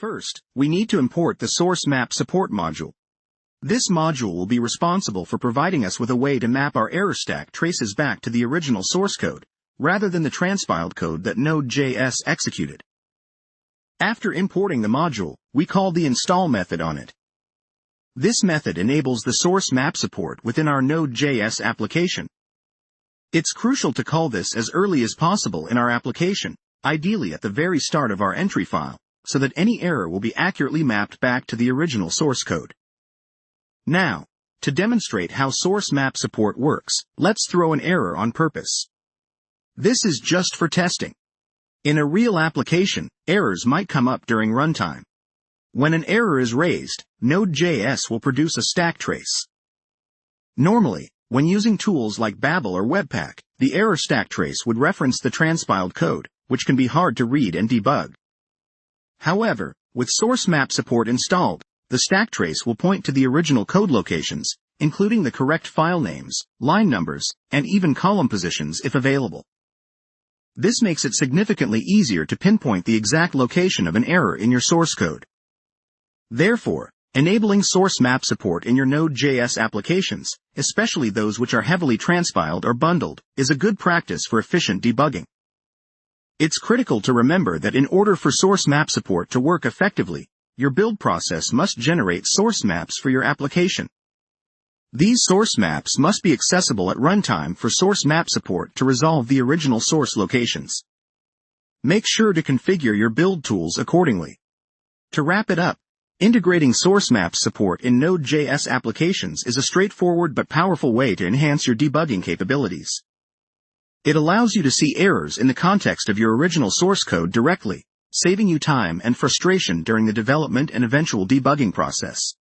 First, we need to import the source map support module. This module will be responsible for providing us with a way to map our error stack traces back to the original source code, rather than the transpiled code that Node.js executed. After importing the module, we call the install method on it. This method enables the source map support within our Node.js application. It's crucial to call this as early as possible in our application, ideally at the very start of our entry file, so that any error will be accurately mapped back to the original source code. Now, to demonstrate how source map support works, let's throw an error on purpose. This is just for testing. In a real application, errors might come up during runtime. When an error is raised, Node.js will produce a stack trace. Normally, when using tools like Babel or Webpack, the error stack trace would reference the transpiled code, which can be hard to read and debug. However, with source map support installed, the stack trace will point to the original code locations, including the correct file names, line numbers, and even column positions if available. This makes it significantly easier to pinpoint the exact location of an error in your source code. Therefore, enabling source map support in your Node.js applications, especially those which are heavily transpiled or bundled, is a good practice for efficient debugging. It's critical to remember that in order for source map support to work effectively, your build process must generate source maps for your application. These source maps must be accessible at runtime for source map support to resolve the original source locations. Make sure to configure your build tools accordingly. To wrap it up, integrating source map support in Node.js applications is a straightforward but powerful way to enhance your debugging capabilities. It allows you to see errors in the context of your original source code directly, saving you time and frustration during the development and eventual debugging process.